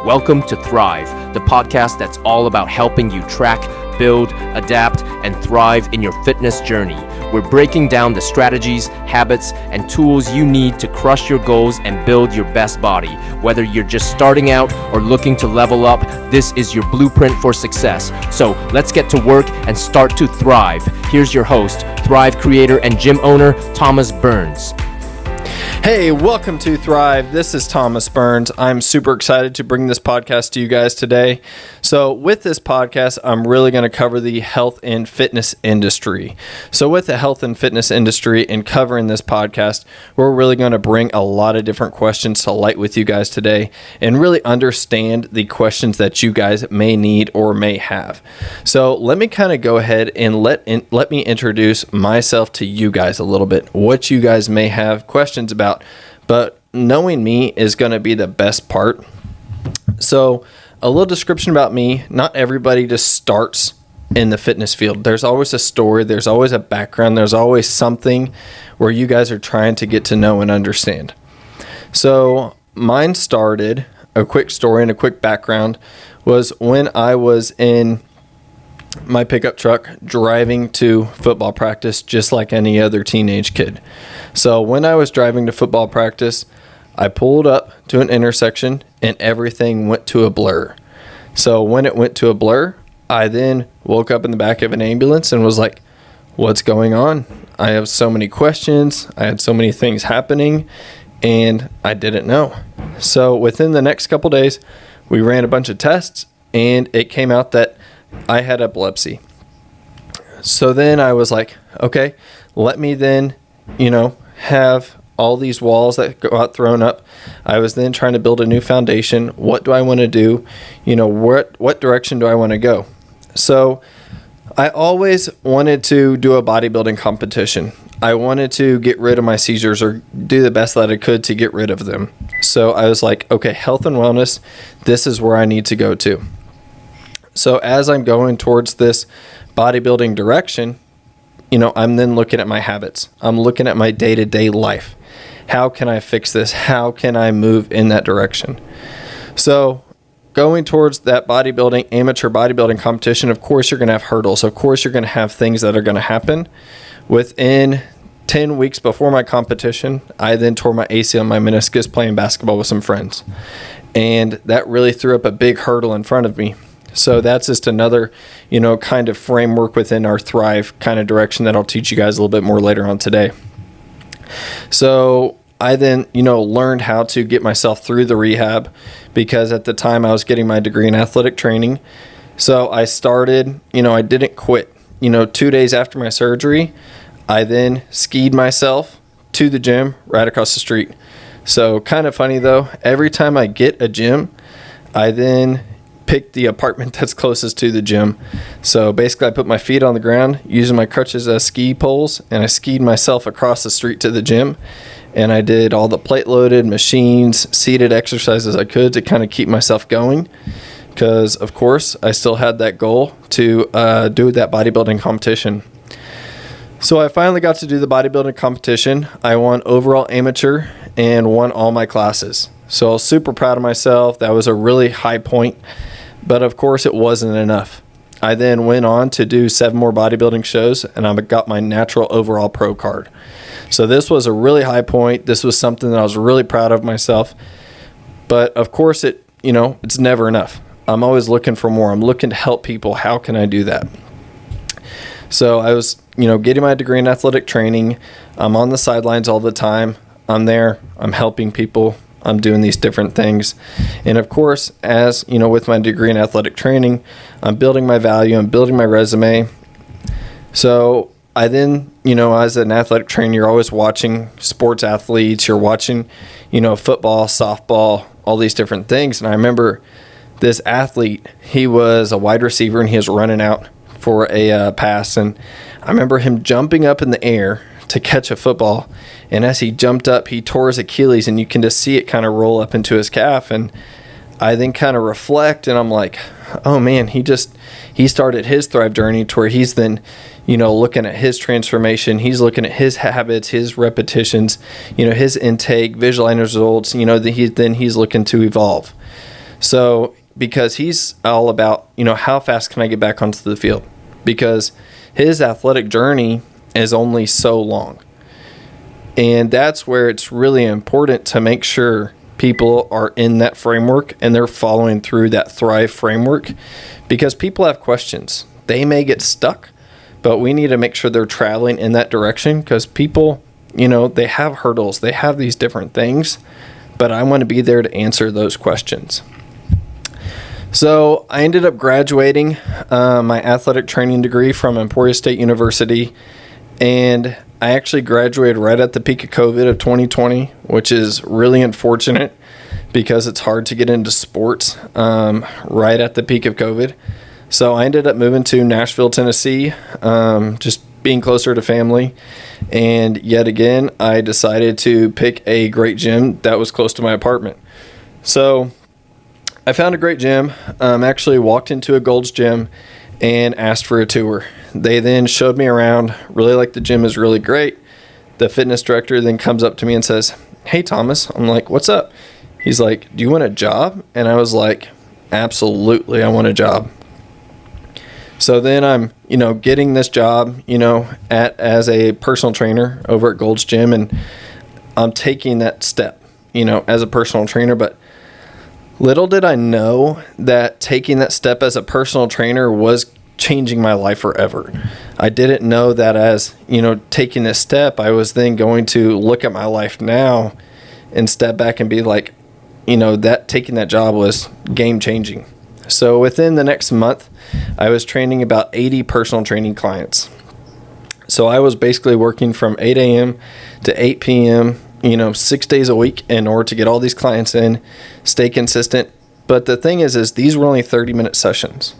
Welcome to Thrive, the podcast that's all about helping you track, build, adapt, and thrive in your fitness journey. We're breaking down the strategies, habits, and tools you need to crush your goals and build your best body. Whether you're just starting out or looking to level up, this is your blueprint for success. So let's get to work and start to thrive. Here's your host, Thrive creator and gym owner, Thomas Burns. Hey, welcome to Thrive. This is Thomas Burns. I'm super excited to bring this podcast to you guys today. So with this podcast, I'm really going to cover the health and fitness industry. So with the health and fitness industry and covering this podcast, we're really going to bring a lot of different questions to light with you guys today and really understand the questions that you guys may need or may have. So let me kind of go ahead and let me introduce myself to you guys a little bit, what you guys may have questions about. But knowing me is going to be the best part. So a little description about me. Not everybody just starts in the fitness field. There's always a story. There's always a background. There's always something where you guys are trying to get to know and understand. So mine started, a quick story and a quick background, was when I was in my pickup truck driving to football practice just like any other teenage kid. So when I was driving to football practice, I pulled up to an intersection and everything went to a blur. So when it went to a blur, I then woke up in the back of an ambulance and was like, what's going on? I have so many questions. I had so many things happening and I didn't know. So within the next couple days, we ran a bunch of tests and it came out that I had epilepsy. So then I was like, okay, let me then, have all these walls that got thrown up. I was then trying to build a new foundation. What do I want to do? What direction do I want to go? So I always wanted to do a bodybuilding competition. I wanted to get rid of my seizures or do the best that I could to get rid of them. So I was like, okay, health and wellness, this is where I need to go to. So as I'm going towards this bodybuilding direction, I'm then looking at my habits. I'm looking at my day-to-day life. How can I fix this? How can I move in that direction? So going towards that amateur bodybuilding competition, of course, you're going to have hurdles. Of course, you're going to have things that are going to happen. Within 10 weeks before my competition, I then tore my ACL and my meniscus playing basketball with some friends. And that really threw up a big hurdle in front of me. So that's just another, kind of framework within our Thrive kind of direction that I'll teach you guys a little bit more later on today. So I then, learned how to get myself through the rehab because at the time I was getting my degree in athletic training. So I started, I didn't quit. 2 days after my surgery, I then skied myself to the gym right across the street. So kind of funny though, every time I get a gym, I then pick the apartment that's closest to the gym. So basically I put my feet on the ground using my crutches as ski poles and I skied myself across the street to the gym and I did all the plate loaded machines, seated exercises I could to kind of keep myself going because of course I still had that goal to do that bodybuilding competition. So I finally got to do the bodybuilding competition. I won overall amateur and won all my classes. So I was super proud of myself. That was a really high point. But of course, it wasn't enough. I then went on to do 7 more bodybuilding shows, and I got my natural overall pro card. So this was a really high point. This was something that I was really proud of myself. But of course, it's never enough. I'm always looking for more. I'm looking to help people. How can I do that? So I was, getting my degree in athletic training. I'm on the sidelines all the time. I'm there. I'm helping people. I'm doing these different things. And of course, as with my degree in athletic training, I'm building my value, I'm building my resume. So I then, as an athletic trainer, you're always watching sports athletes, you're watching, football, softball, all these different things. And I remember this athlete, he was a wide receiver and he was running out for a pass. And I remember him jumping up in the air to catch a football, and as he jumped up, he tore his Achilles, and you can just see it kind of roll up into his calf. And I then kind of reflect, and I'm like, oh man, he started his Thrive journey to where he's then, looking at his transformation. He's looking at his habits, his repetitions, his intake, visualizing results, he's looking to evolve. So, because he's all about, how fast can I get back onto the field? Because his athletic journey is only so long. And that's where it's really important to make sure people are in that framework and they're following through that Thrive framework, because people have questions. They may get stuck, but we need to make sure they're traveling in that direction, because people, they have hurdles. They have these different things, but I want to be there to answer those questions. So I ended up graduating my athletic training degree from Emporia State University, and I actually graduated right at the peak of COVID of 2020, which is really unfortunate because it's hard to get into sports right at the peak of COVID. So I ended up moving to Nashville, Tennessee, just being closer to family. And yet again, I decided to pick a great gym that was close to my apartment. So I found a great gym, actually walked into a Gold's Gym and asked for a tour. They then showed me around, really like the gym is really great. The fitness director then comes up to me and says, "Hey, Thomas." I'm like, "What's up?" He's like, "Do you want a job?" And I was like, "Absolutely, I want a job." So then I'm, getting this job, as a personal trainer over at Gold's Gym, and I'm taking that step, as a personal trainer. But little did I know that taking that step as a personal trainer was changing my life forever. I didn't know that as, taking this step, I was then going to look at my life now and step back and be like, that taking that job was game changing. So within the next month, I was training about 80 personal training clients. So I was basically working from 8 a.m. to 8 p.m., 6 days a week in order to get all these clients in, stay consistent. But the thing is these were only 30-minute sessions.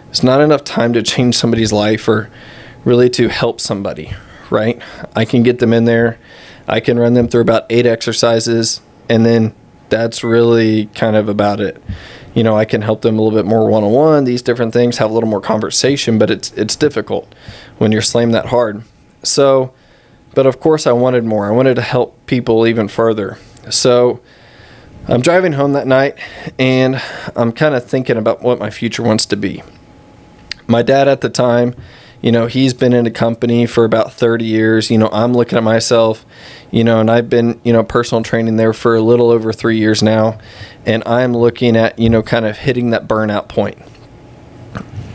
It's not enough time to change somebody's life or really to help somebody, right? I can get them in there. I can run them through about 8 exercises, and then that's really kind of about it. I can help them a little bit more one-on-one, these different things, have a little more conversation, but it's difficult when you're slammed that hard. So, but of course I wanted more. I wanted to help people even further. So I'm driving home that night, and I'm kind of thinking about what my future wants to be. My dad at the time, he's been in a company for about 30 years. I'm looking at myself, and I've been, personal training there for a little over 3 years now. And I'm looking at, kind of hitting that burnout point.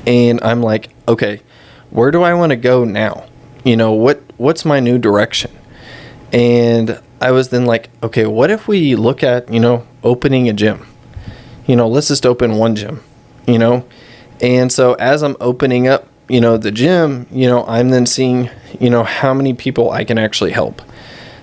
And I'm like, okay, where do I want to go now? What's my new direction? And I was then like, okay, what if we look at, opening a gym? Let's just open one gym, And so as I'm opening up, the gym, I'm then seeing, how many people I can actually help.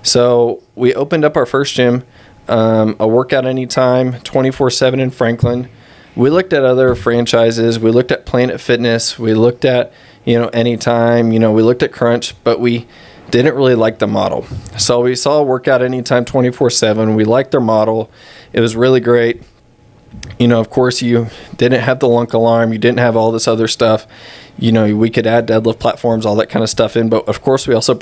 So we opened up our first gym, a workout anytime, 24/7 in Franklin. We looked at other franchises. We looked at Planet Fitness. We looked at, Anytime, we looked at Crunch, but we didn't really like the model. So we saw Workout Anytime 24/7. We liked their model. It was really great. Of course, you didn't have the lunk alarm. You didn't have all this other stuff. We could add deadlift platforms, all that kind of stuff in. But, of course, we also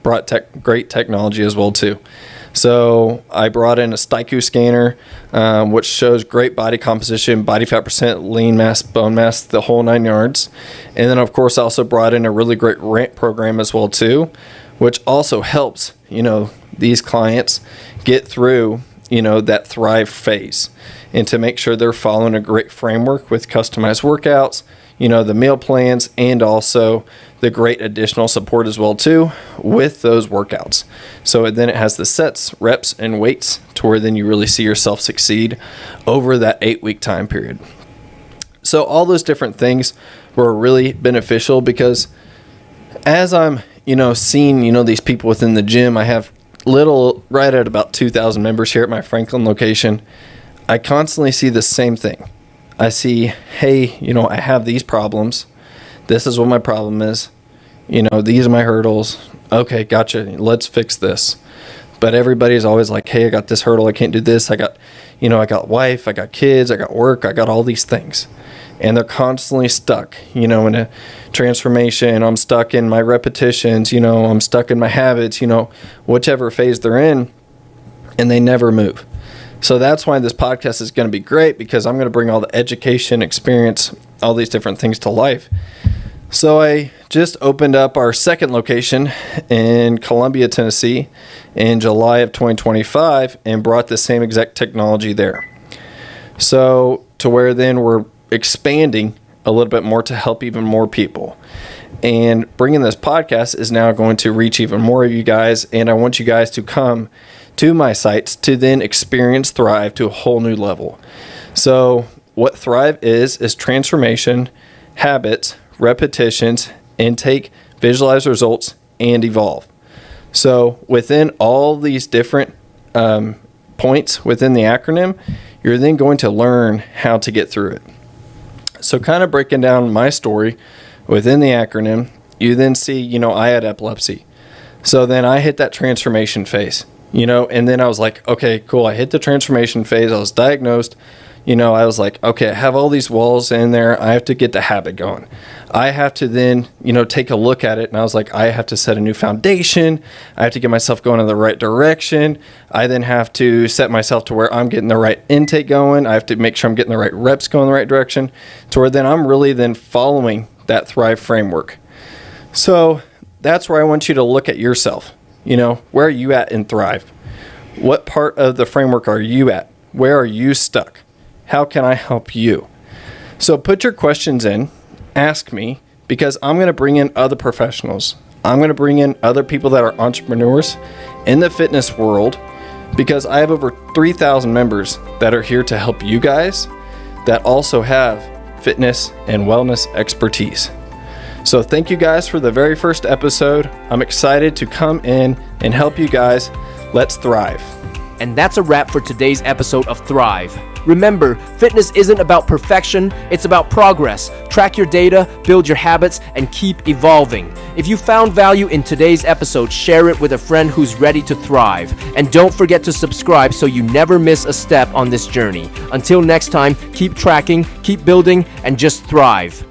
brought great technology as well, too. So I brought in a Staiku scanner, which shows great body composition, body fat percent, lean mass, bone mass, the whole 9 yards. And then, of course, I also brought in a really great ramp program as well, too, which also helps, these clients get through, that Thrive phase, and to make sure they're following a great framework with customized workouts, the meal plans, and also the great additional support as well too with those workouts. So then it has the sets, reps, and weights to where then you really see yourself succeed over that 8-week time period. So all those different things were really beneficial, because as I'm, seeing, these people within the gym, I have right at about 2,000 members here at my Franklin location. I constantly see the same thing. I see, hey, I have these problems. This is what my problem is. These are my hurdles. Okay, gotcha. Let's fix this. But everybody's always like, hey, I got this hurdle. I can't do this. I got wife, I got kids, I got work, I got all these things. And they're constantly stuck, in a transformation. I'm stuck in my repetitions, I'm stuck in my habits, whichever phase they're in, and they never move. So that's why this podcast is going to be great, because I'm going to bring all the education, experience, all these different things to life. So I just opened up our second location in Columbia, Tennessee in July of 2025 and brought the same exact technology there. So to where then we're expanding a little bit more to help even more people. And bringing this podcast is now going to reach even more of you guys. And I want you guys to come to my sites to then experience Thrive to a whole new level. So what Thrive is transformation, habits, repetitions, intake, visualize results, and evolve. So within all these different points within the acronym, you're then going to learn how to get through it. So kind of breaking down my story within the acronym, you then see, I had epilepsy. So then I hit that transformation phase, and then I was like, okay, cool. I hit the transformation phase. I was diagnosed. I was like, okay, I have all these walls in there. I have to get the habit going. I have to then, take a look at it. And I was like, I have to set a new foundation. I have to get myself going in the right direction. I then have to set myself to where I'm getting the right intake going. I have to make sure I'm getting the right reps going in the right direction, to where then I'm really then following that Thrive framework. So that's where I want you to look at yourself. Where are you at in Thrive? What part of the framework are you at? Where are you stuck? How can I help you? So put your questions in, ask me, because I'm going to bring in other professionals. I'm going to bring in other people that are entrepreneurs in the fitness world, because I have over 3,000 members that are here to help you guys that also have fitness and wellness expertise. So thank you guys for the very first episode. I'm excited to come in and help you guys. Let's thrive. And that's a wrap for today's episode of Thrive. Remember, fitness isn't about perfection, it's about progress. Track your data, build your habits, and keep evolving. If you found value in today's episode, share it with a friend who's ready to thrive. And don't forget to subscribe so you never miss a step on this journey. Until next time, keep tracking, keep building, and just thrive.